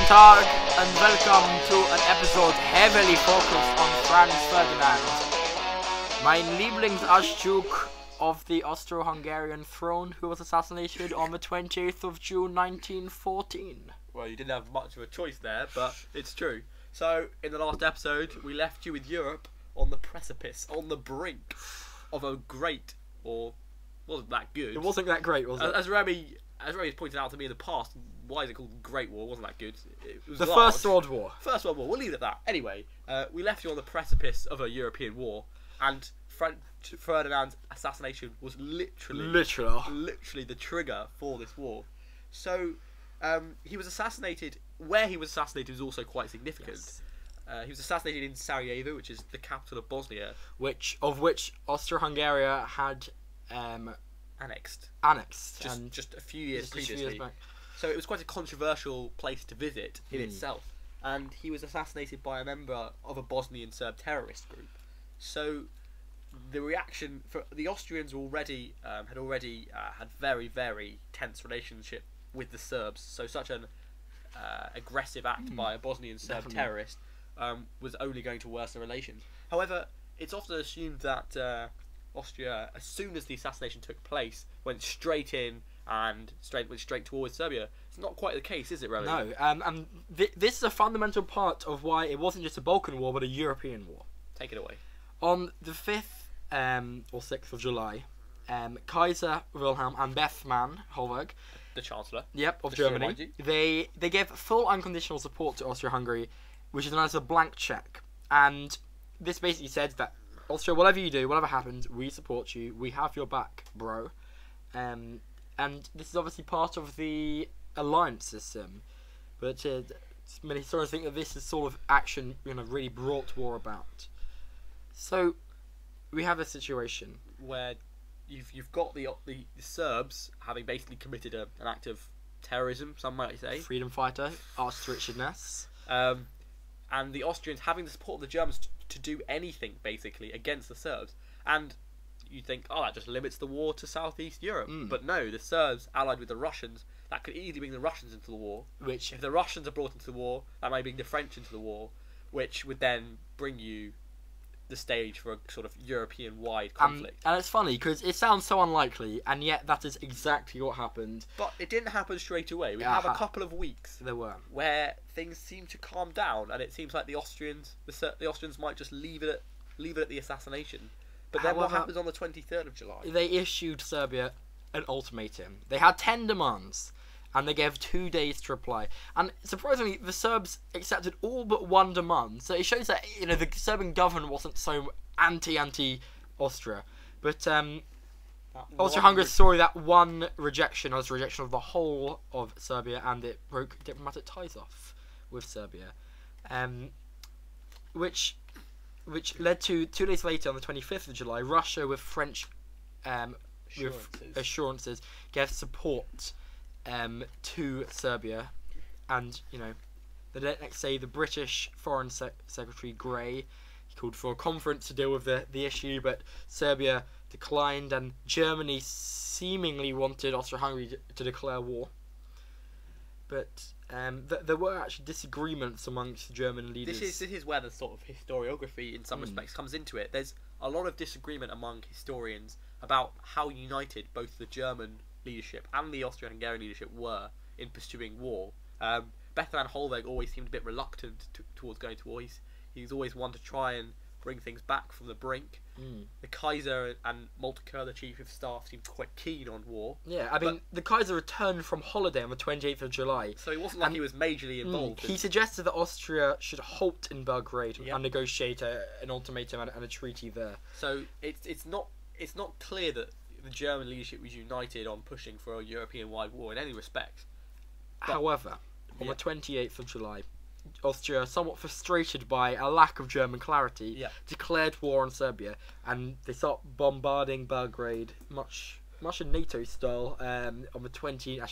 Guten Tag and welcome to an episode heavily focused on Franz Ferdinand, mein Lieblingsarchduke of the Austro-Hungarian throne, who was assassinated on the 28th of June 1914. Well, you didn't have much of a choice there, but it's true. So, in the last episode, we left you with Europe on the precipice, on the brink of a great, or wasn't that good. It wasn't that great, was it? As Remy pointed out to me in the past, why is it called Great War? It wasn't that good. It was the large. First World War. First World War. We'll leave it at that. Anyway, we left you on the precipice of a European war, and Ferdinand's assassination was literally the trigger for this war. So, he was assassinated. Where he was assassinated was also quite significant. Yes. He was assassinated in Sarajevo, which is the capital of Bosnia, Which Austro-Hungary had annexed just a few years previously. Back. So it was quite a controversial place to visit in itself. And he was assassinated by a member of a Bosnian Serb terrorist group. So the reaction for the Austrians had very, very tense relationship with the Serbs. So such an aggressive act by a Bosnian Serb terrorist was only going to worsen relations. However, it's often assumed that Austria, as soon as the assassination took place, went straight towards Serbia. It's not quite the case, is it, Rowan? No, and this is a fundamental part of why it wasn't just a Balkan War, but a European war. Take it away. On the 5th or 6th of July, Kaiser Wilhelm and Bethmann Holberg, the Chancellor, of Germany, they gave full unconditional support to Austria-Hungary, which is known as a blank check. And this basically said that Austria, whatever you do, whatever happens, we support you. We have your back, bro. And this is obviously part of the alliance system. But many historians think that this is sort of action, really brought war about. So we have a situation where you've got the Serbs having basically committed an act of terrorism, some might say. Freedom fighter, Archduke. And the Austrians having the support of the Germans to do anything, basically, against the Serbs. And you think, that just limits the war to Southeast Europe. But no, the Serbs, allied with the Russians, that could easily bring the Russians into the war. Which, if the Russians are brought into the war, that might bring the French into the war, which would then bring you the stage for a sort of European-wide conflict. And it's funny, because it sounds so unlikely, and yet that is exactly what happened. But it didn't happen straight away. We have a couple of weeks where things seem to calm down, and it seems like the Austrians might just leave it at the assassination. But then what happens on the 23rd of July? They issued Serbia an ultimatum. They had 10 demands, and they gave 2 days to reply. And surprisingly, the Serbs accepted all but one demand. So it shows that the Serbian government wasn't so anti-Austria. But Austria-Hungary saw that one rejection as a rejection of the whole of Serbia, and it broke diplomatic ties off with Serbia. Which led to 2 days later, on the 25th of July, Russia with French assurances gave support to Serbia. And the next day, the British Foreign Secretary Grey, he called for a conference to deal with the issue, but Serbia declined, and Germany seemingly wanted Austria-Hungary to declare war. But there were actually disagreements amongst German leaders. This is where the sort of historiography, in some respects, comes into it. There's a lot of disagreement among historians about how united both the German leadership and the Austro-Hungarian leadership were in pursuing war. Bethmann Holberg always seemed a bit reluctant towards going to war. He's always one to try and bring things back from the brink. The Kaiser and Moltke, the chief of staff, seemed quite keen on war. Yeah, I mean, the Kaiser returned from holiday on the 28th of July. So it wasn't like he was majorly involved. He suggested that Austria should halt in Belgrade and negotiate an ultimatum and a treaty there. So it's not clear that the German leadership was united on pushing for a European-wide war in any respect. However, on the 28th of July, Austria, somewhat frustrated by a lack of German clarity, declared war on Serbia, and they start bombarding Belgrade, much in NATO style, on the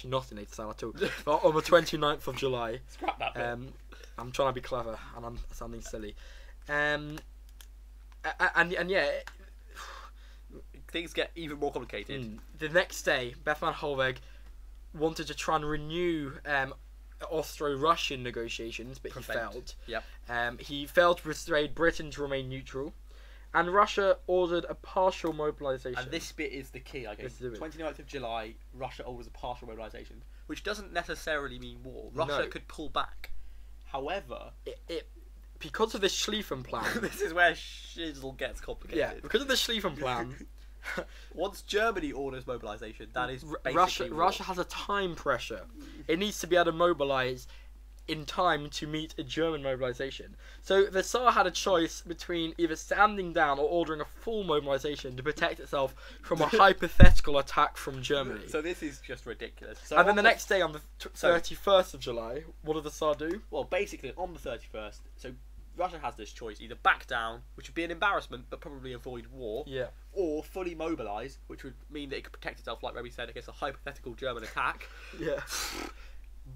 not in NATO style at all, but on the 29th of July. Scrap that bit. I'm trying to be clever, and I'm sounding silly. And things get even more complicated. The next day, Bethmann Holberg wanted to try and renew Austro-Russian negotiations, but he failed. Yep. He failed to persuade Britain to remain neutral, and Russia ordered a partial mobilisation. And this bit is the key, I guess. 29th of July, Russia orders a partial mobilisation, which doesn't necessarily mean war. Russia could pull back. However, because of the Schlieffen Plan... this is where shizzle gets complicated. Yeah, because of the Schlieffen Plan... Once Germany orders mobilisation, that is basically Russia has a time pressure. It needs to be able to mobilise in time to meet a German mobilisation. So the Tsar had a choice between either standing down or ordering a full mobilisation to protect itself from a hypothetical attack from Germany. So this is just ridiculous. So and then the next day, on the 31st of July, what did the Tsar do? Well, basically, on the 31st, so Russia has this choice: either back down, which would be an embarrassment but probably avoid war, or fully mobilise, which would mean that it could protect itself, like Remy said, against a hypothetical German attack. Yeah.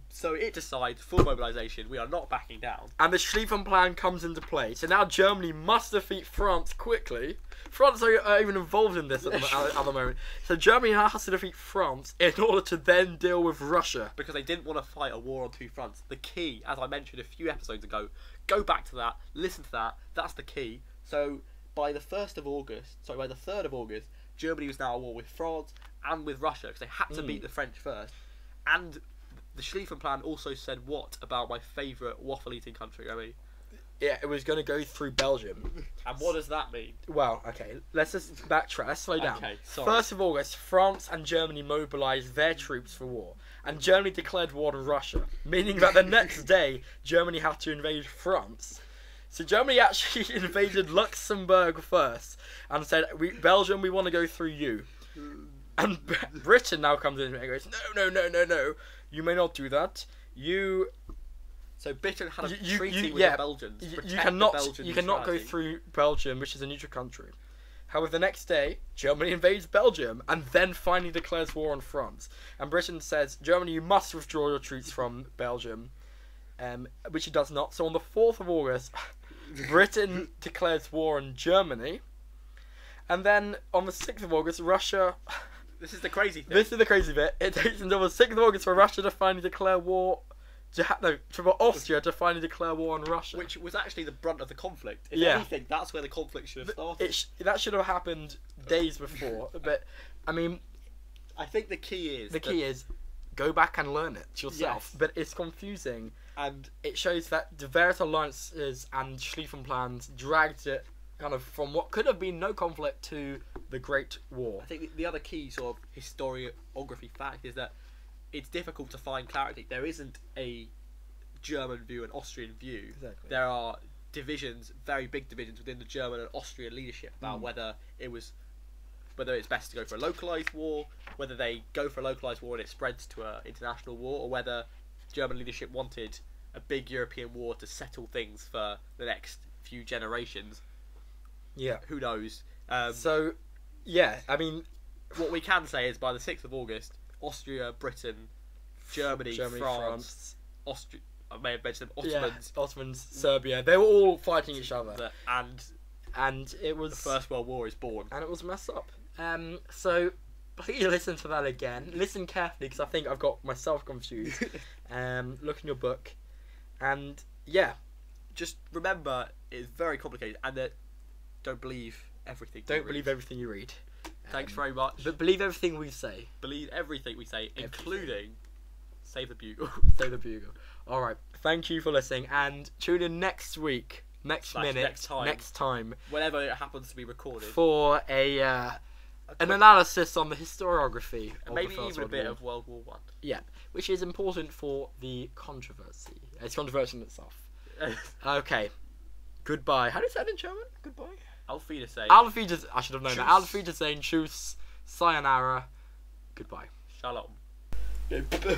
So it decides full mobilisation. We are not backing down. And the Schlieffen Plan comes into play. So now Germany must defeat France quickly. France are even involved in this at the moment. So Germany now has to defeat France in order to then deal with Russia. Because they didn't want to fight a war on two fronts. The key, as I mentioned a few episodes ago, go back to that, listen to that. That's the key. So by the 3rd of August, Germany was now at war with France and with Russia because they had to beat the French first. And the Schlieffen Plan also said what about my favourite waffle-eating country, I mean? Yeah, it was going to go through Belgium. And what does that mean? Well, okay, let's just backtrack. Let's slow down. Okay, sorry. 1st of August, France and Germany mobilised their troops for war. And Germany declared war on Russia, meaning that the next day, Germany had to invade France. So Germany actually invaded Luxembourg first and said, Belgium, we want to go through you. And Britain now comes in and goes, no, you may not do that. So Britain had a treaty with the Belgians. You cannot go through Belgium, which is a neutral country. However, the next day, Germany invades Belgium and then finally declares war on France. And Britain says, Germany, you must withdraw your troops from Belgium, which it does not. So on the 4th of August, Britain declares war on Germany. And then on the 6th of August, Russia... This is the crazy thing. This is the crazy bit. It takes until the 6th of August for Russia to finally declare war... for Austria to finally declare war on Russia. Which was actually the brunt of the conflict. If anything, that's where the conflict should have started. That should have happened days before. But, I mean... I think the key is... go back and learn it yourself. Yes. But it's confusing. And it shows that the various alliances and Schlieffen Plans dragged it kind of from what could have been no conflict to the Great War. I think the other key sort of historiography fact is that it's difficult to find clarity. There isn't a German view and Austrian view. Exactly. There are divisions, very big divisions within the German and Austrian leadership about whether it's best to go for a localised war, whether they go for a localised war and it spreads to an international war, or whether German leadership wanted a big European war to settle things for the next few generations. Yeah. Who knows? So, yeah, I mean... What we can say is by the 6th of August, Austria, Britain, Germany, France, Austria... I may have mentioned them, Ottomans. Yeah, Ottomans, Serbia. They were all fighting each other. And it was... The First World War is born. And it was messed up. So, please listen to that again. Listen carefully, because I think I've got myself confused. Look in your book. And, yeah. Just remember, it's very complicated, and that don't believe everything you read. Thanks very much. But believe everything we say. Believe everything we say, including Save the Bugle. Save the Bugle. Alright, thank you for listening, and tune in next week, next time. Whenever it happens to be recorded. For an analysis on the historiography and maybe even a bit of World War One. Yeah, which is important for the controversy. It's controversial in itself. Okay. Goodbye. How do you say it in German? Goodbye? Auf Wiedersehen. I should have known that. Auf Wiedersehen, tschüss, sayonara, goodbye. Shalom.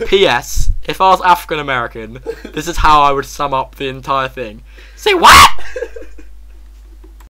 P.S. If I was African American, this is how I would sum up the entire thing. Say what?